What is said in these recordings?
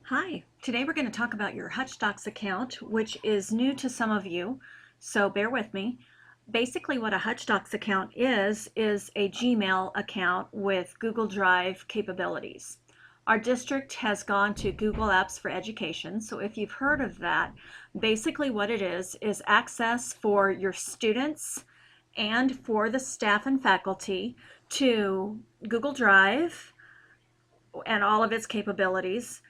Hi, today we're going to talk about your Hutchdocs account, which is new to some of you, so bear with me. Basically what a Hutchdocs account is a Gmail account with Google Drive capabilities. Our district has gone to Google Apps for Education, so if you've heard of that, basically what it is access for your students and for the staff and faculty to Google Drive and all of its capabilities,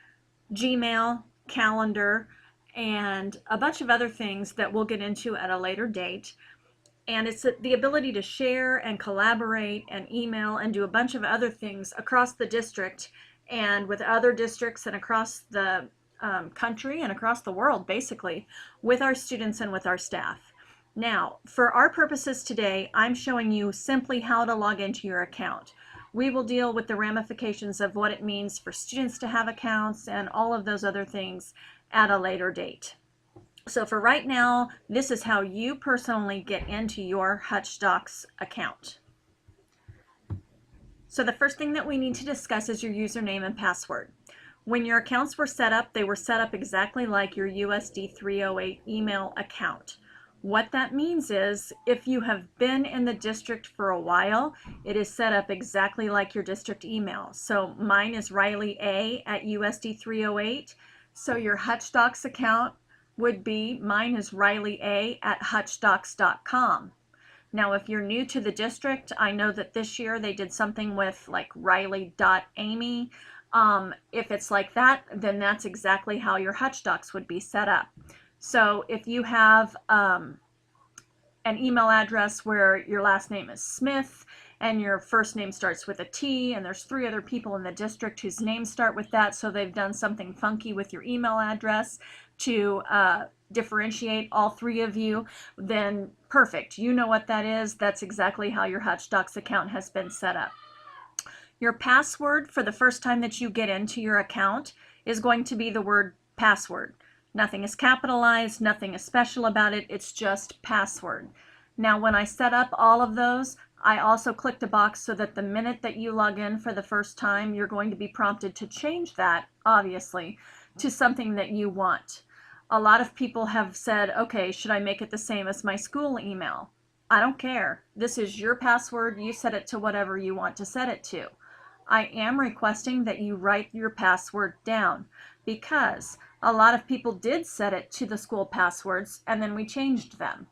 Gmail, calendar, and a bunch of other things that we'll get into at a later date. And it's the ability to share and collaborate and email and do a bunch of other things across the district and with other districts and across the country and across the world, basically, with our students and with our staff. Now, for our purposes today, I'm showing you simply how to log into your account. We will deal with the ramifications of what it means for students to have accounts and all of those other things at a later date. So for right now, this is how you personally get into your Hutchdocs account. So the first thing that we need to discuss is your username and password. When your accounts were set up, they were set up exactly like your USD 308 email account. What that means is if you have been in the district for a while, it is set up exactly like your district email. So mine is Riley A at USD 308. So your Hutchdocs account would be, mine is Riley A at Hutchdocs.com. Now, if you're new to the district, I know that this year they did something with like Riley.Amy. If it's like that, then that's exactly how your Hutchdocs would be set up. So if you have an email address where your last name is Smith and your first name starts with a T, and there's 3 other people in the district whose names start with that, so they've done something funky with your email address to differentiate all 3 of you, then perfect. You know what that is. That's exactly how your Hutchdocs account has been set up. Your password for the first time that you get into your account is going to be the word password. Nothing is capitalized, nothing is special about it, it's just password. Now when I set up all of those, I also clicked a box so that the minute that you log in for the first time, you're going to be prompted to change that, obviously, to something that you want. A lot of people have said, okay, should I make it the same as my school email? I don't care. This is your password. You set it to whatever you want to set it to. I am requesting that you write your password down because a lot of people did set it to the school passwords and then we changed them.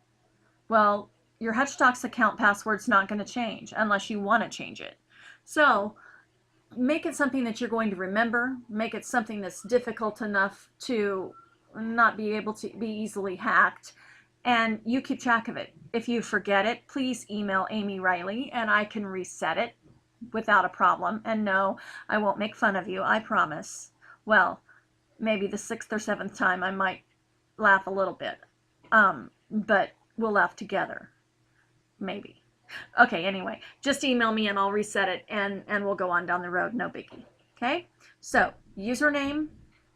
Well, your Hutchdocs account password's not going to change unless you want to change it. So make it something that you're going to remember. Make it something that's difficult enough to not be able to be easily hacked, and you keep track of it. If you forget it, please email Amy Riley and I can reset it without a problem. And no, I won't make fun of you, I promise. Well, maybe the 6th or 7th time I might laugh a little bit, but we'll laugh together, maybe. Okay, anyway, just email me and I'll reset it and we'll go on down the road, no biggie. Okay, so username,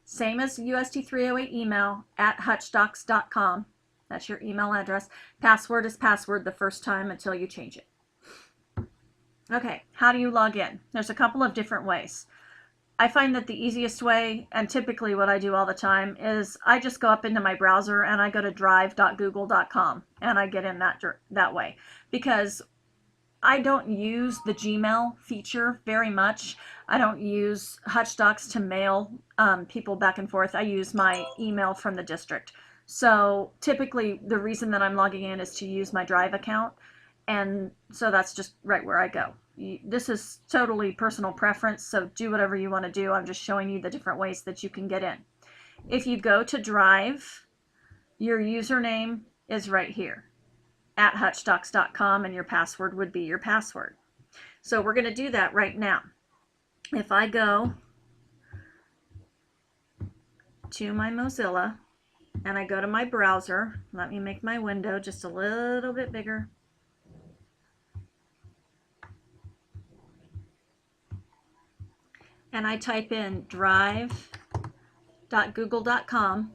same as USD308 email at Hutchdocs.com. That's your email address. Password is password the first time until you change it. Okay, how do you log in? There's a couple of different ways. I find that the easiest way, and typically what I do all the time, is I just go up into my browser and I go to drive.google.com and I get in that way, because I don't use the Gmail feature very much. I don't use Hutchdocs to mail people back and forth. I use my email from the district. So typically the reason that I'm logging in is to use my Drive account, and so that's just right where I go. This is totally personal preference, so do whatever you want to do. I'm just showing you the different ways that you can get in. If you go to Drive, your username is right here at Hutchdocs.com, and your password would be your password. So we're going to do that right now. If I go to my Mozilla and I go to my browser, let me make my window just a little bit bigger. And I type in drive.google.com.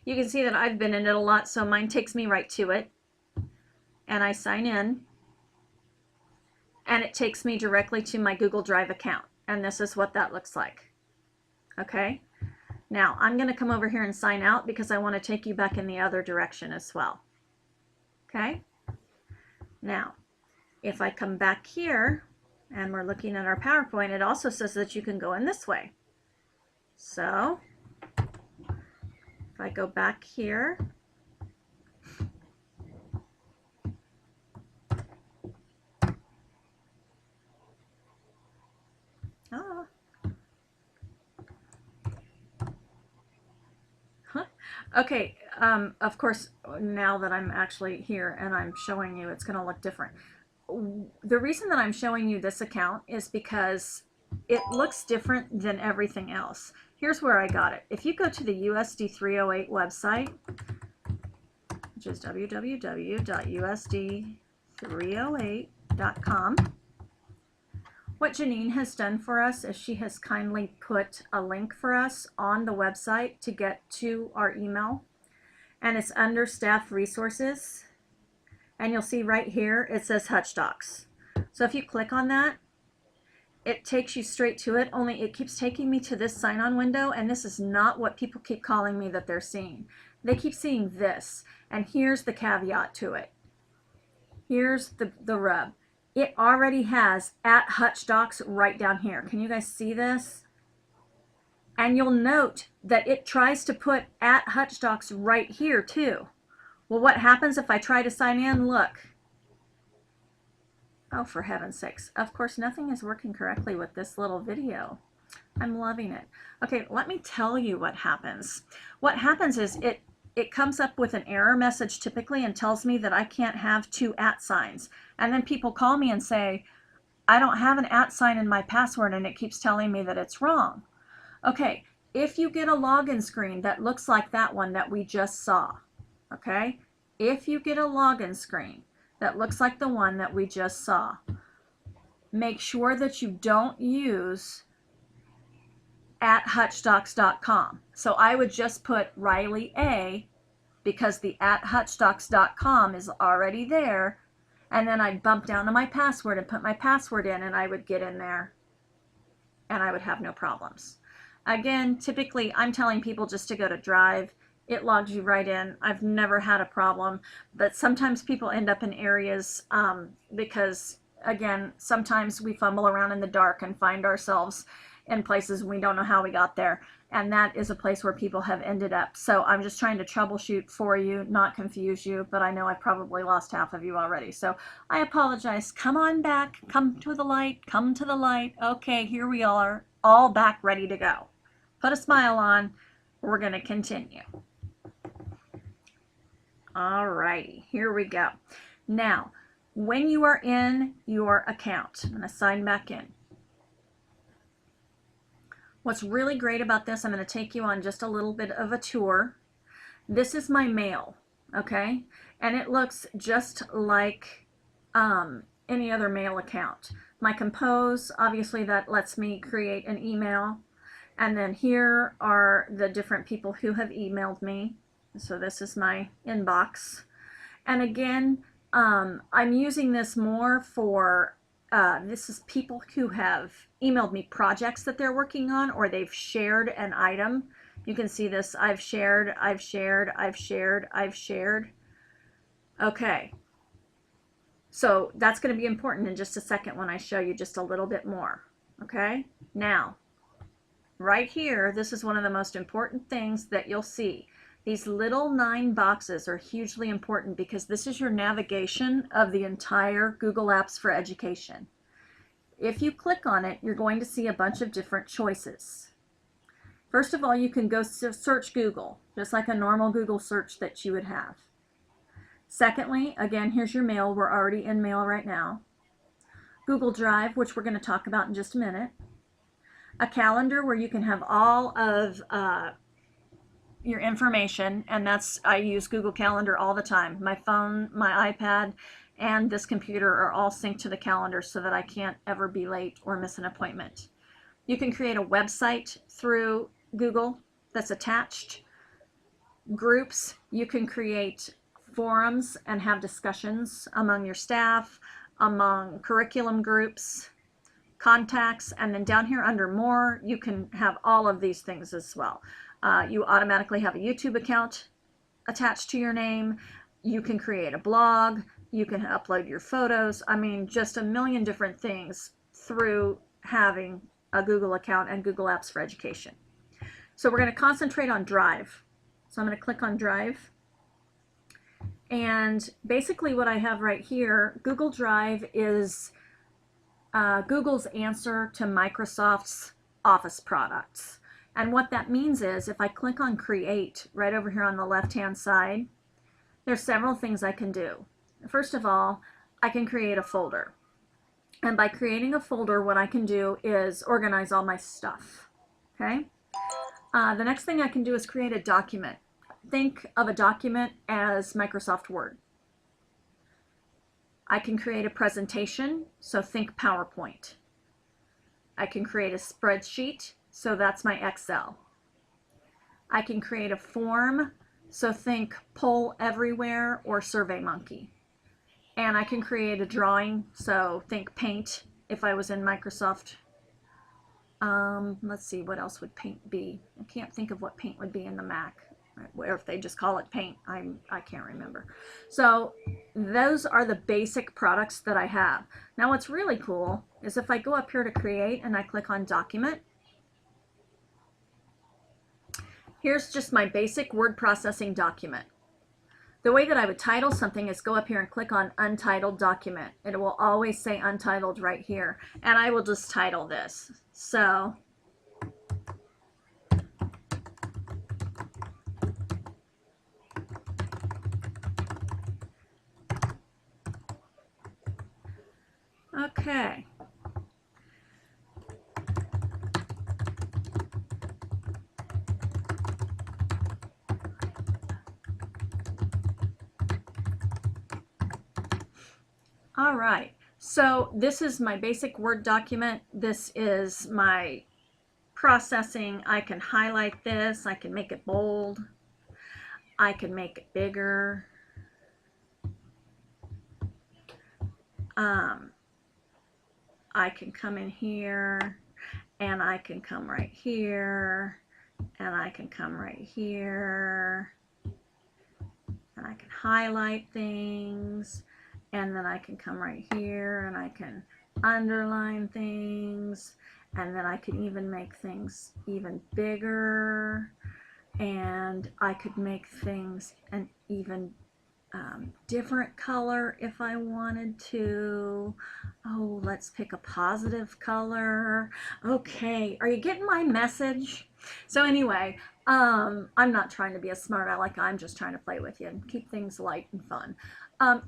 You can see that I've been in it a lot, so mine takes me right to it. And I sign in, and it takes me directly to my Google Drive account. And this is what that looks like. Okay? Now, I'm going to come over here and sign out because I want to take you back in the other direction as well. Okay? Now, if I come back here and we're looking at our PowerPoint, it also says that you can go in this way. So, if I go back here, okay, of course, now that I'm actually here and I'm showing you, it's going to look different. The reason that I'm showing you this account is because it looks different than everything else. Here's where I got it. If you go to the USD 308 website, which is www.usd308.com, what Janine has done for us is she has kindly put a link for us on the website to get to our email, and it's under staff resources, and you'll see right here it says Hutchdocs. So if you click on that, it takes you straight to it, only it keeps taking me to this sign-on window, and this is not what people keep calling me that they're seeing. They keep seeing this, and here's the caveat to it. Here's the rub. It already has @Hutchdocs right down here. Can you guys see this? And you'll note that it tries to put @Hutchdocs right here too. Well, what happens if I try to sign in? Look. Oh, for heaven's sakes. Of course, nothing is working correctly with this little video. I'm loving it. Okay, let me tell you what happens. What happens is it comes up with an error message typically and tells me that I can't have two @ signs. And then people call me and say, I don't have an @ sign in my password, and it keeps telling me that it's wrong. Okay, if you get a login screen that looks like that one that we just saw, okay? If you get a login screen that looks like the one that we just saw, make sure that you don't use @Hutchdocs.com. So I would just put Riley A, because the @Hutchdocs.com is already there, and then I'd bump down to my password and put my password in, and I would get in there and I would have no problems. Again, typically I'm telling people just to go to Drive. It logs you right in. I've never had a problem, but sometimes people end up in areas because, again, sometimes we fumble around in the dark and find ourselves in places we don't know how we got there, and that is a place where people have ended up. So I'm just trying to troubleshoot for you, not confuse you, but I know I probably lost half of you already, so I apologize. Come on back, come to the light, come to the light. Okay, here we are, all back, ready to go. Put a smile on. We're going to continue. Alrighty, here we go. Now, when you are in your account, I'm going to sign back in. What's really great about this, I'm going to take you on just a little bit of a tour. This is my mail, okay? And it looks just like any other mail account. My Compose, obviously that lets me create an email. And then here are the different people who have emailed me. So this is my inbox. And again, I'm using this more for, this is people who have emailed me projects that they're working on, or they've shared an item. You can see this, I've shared, I've shared, I've shared, I've shared. Okay, so that's going to be important in just a second when I show you just a little bit more. Okay, now, right here, this is one of the most important things that you'll see. These little 9 boxes are hugely important because this is your navigation of the entire Google Apps for Education. If you click on it, you're going to see a bunch of different choices. First of all, you can go search Google, just like a normal Google search that you would have. Secondly, again, here's your mail. We're already in mail right now. Google Drive, which we're going to talk about in just a minute. A calendar where you can have all of your information, and that's, I use Google Calendar all the time. My phone, my iPad, and this computer are all synced to the calendar so that I can't ever be late or miss an appointment. You can create a website through Google that's attached. Groups, you can create forums and have discussions among your staff, among curriculum groups, contacts, and then down here under more, you can have all of these things as well. You automatically have a YouTube account attached to your name. You can create a blog. You can upload your photos. I mean, just a million different things through having a Google account and Google Apps for Education. So we're going to concentrate on Drive. So I'm going to click on Drive. And basically what I have right here, Google Drive is Google's answer to Microsoft's Office products. And what that means is if I click on Create right over here on the left-hand side, there's several things I can do. First of all, I can create a folder. And by creating a folder, what I can do is organize all my stuff. Okay? The next thing I can do is create a document. Think of a document as Microsoft Word. I can create a presentation, so think PowerPoint. I can create a spreadsheet, so that's my Excel. I can create a form, so think Poll Everywhere or SurveyMonkey. And I can create a drawing, so think Paint if I was in Microsoft. Let's see, what else would Paint be? I can't think of what Paint would be in the Mac. Or if they just call it Paint, I can't remember. So those are the basic products that I have. Now what's really cool is if I go up here to Create and I click on Document, here's just my basic word processing document. The way that I would title something is go up here and click on Untitled Document. It will always say Untitled right here. And I will just title this. So okay. All right, so this is my basic Word document. This is my processing. I can highlight this. I can make it bold. I can make it bigger. I can come in here and I can come right here and I can come right here and I can highlight things, and then I can come right here and I can underline things, and then I can even make things even bigger, and I could make things an even different color if I wanted to. Oh, let's pick a positive color. Okay, are you getting my message? So anyway, I'm not trying to be a smart aleck. I'm just trying to play with you and keep things light and fun.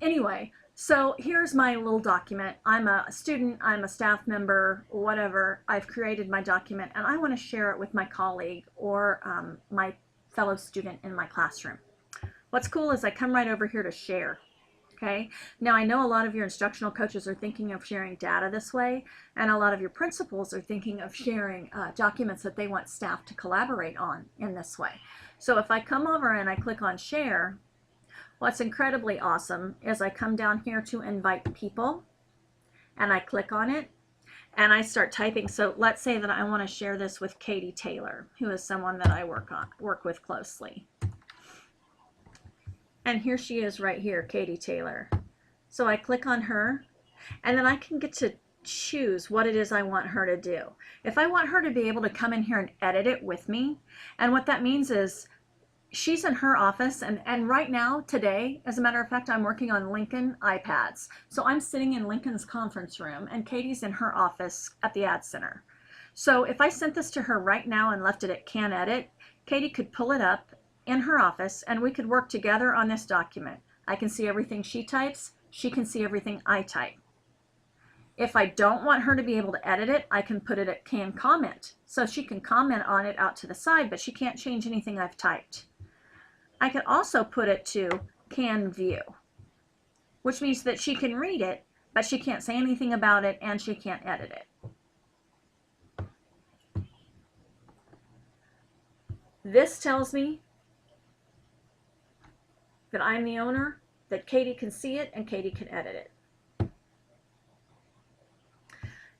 Anyway, so here's my little document. I'm a student, I'm a staff member, whatever. I've created my document and I want to share it with my colleague or my fellow student in my classroom. What's cool is I come right over here to share. Okay, now I know a lot of your instructional coaches are thinking of sharing data this way, and a lot of your principals are thinking of sharing documents that they want staff to collaborate on in this way. So if I come over and I click on share, what's incredibly awesome is I come down here to invite people and I click on it and I start typing. So let's say that I want to share this with Katie Taylor, who is someone that I work with closely. And here she is right here, Katie Taylor. So I click on her, and then I can get to choose what it is I want her to do. If I want her to be able to come in here and edit it with me, and what that means is she's in her office, and right now, today, as a matter of fact, I'm working on Lincoln iPads. So I'm sitting in Lincoln's conference room, and Katie's in her office at the Ad Center. So if I sent this to her right now and left it at Can Edit, Katie could pull it up in her office and we could work together on this document. I can see everything she types, she can see everything I type. If I don't want her to be able to edit it, I can put it at Can Comment. So she can comment on it out to the side, but she can't change anything I've typed. I can also put it to Can View, which means that she can read it, but she can't say anything about it and she can't edit it. This tells me that I'm the owner, that Katie can see it, and Katie can edit it.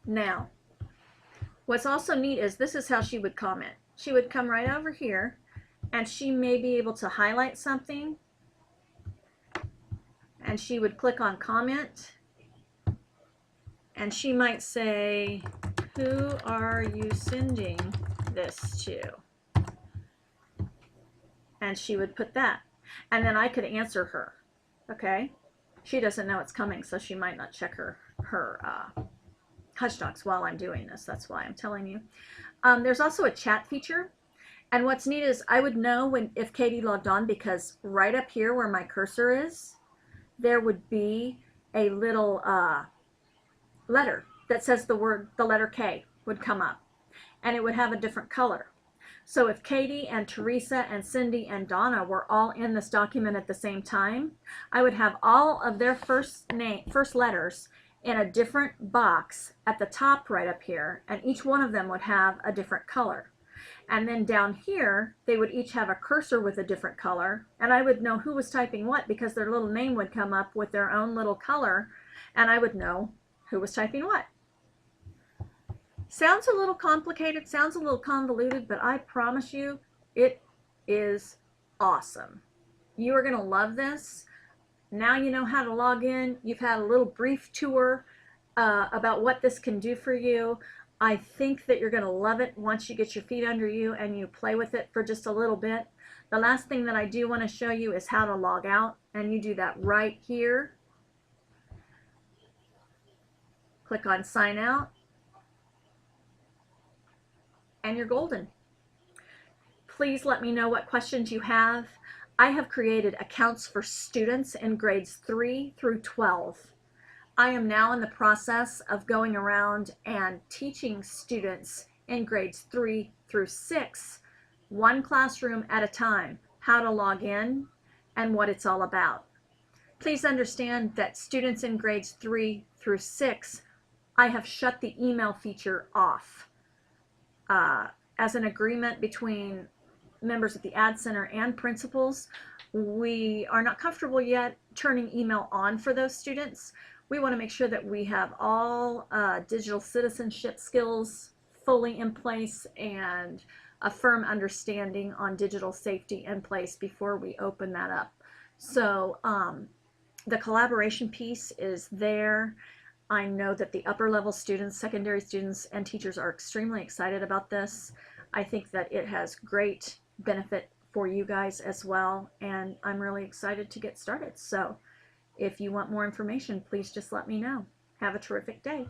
Now, what's also neat is this is how she would comment. She would come right over here, and she may be able to highlight something, and she would click on comment, and she might say, who are you sending this to? And she would put that, and then I could answer her. Okay, she doesn't know it's coming, so she might not check her Hutchdocs while I'm doing this. That's why I'm telling you. There's also a chat feature, and what's neat is I would know if Katie logged on, because right up here where my cursor is, there would be a little letter that says the letter K would come up, and it would have a different color. So if Katie and Teresa and Cindy and Donna were all in this document at the same time, I would have all of their first letters in a different box at the top right up here, and each one of them would have a different color. And then down here, they would each have a cursor with a different color, and I would know who was typing what because their little name would come up with their own little color, and I would know who was typing what. Sounds a little complicated, sounds a little convoluted, but I promise you, it is awesome. You are going to love this. Now you know how to log in. You've had a little brief tour about what this can do for you. I think that you're going to love it once you get your feet under you and you play with it for just a little bit. The last thing that I do want to show you is how to log out, and you do that right here. Click on sign out, and you're golden. Please let me know what questions you have. I have created accounts for students in grades 3 through 12. I am now in the process of going around and teaching students in grades 3 through 6, one classroom at a time, how to log in and what it's all about. Please understand that students in grades 3 through 6, I have shut the email feature off. As an agreement between members of the Ad Center and principals, we are not comfortable yet turning email on for those students. We want to make sure that we have all digital citizenship skills fully in place and a firm understanding on digital safety in place before we open that up. So the collaboration piece is there. I know that the upper level students, secondary students, and teachers are extremely excited about this. I think that it has great benefit for you guys as well, and I'm really excited to get started. So if you want more information, please just let me know. Have a terrific day.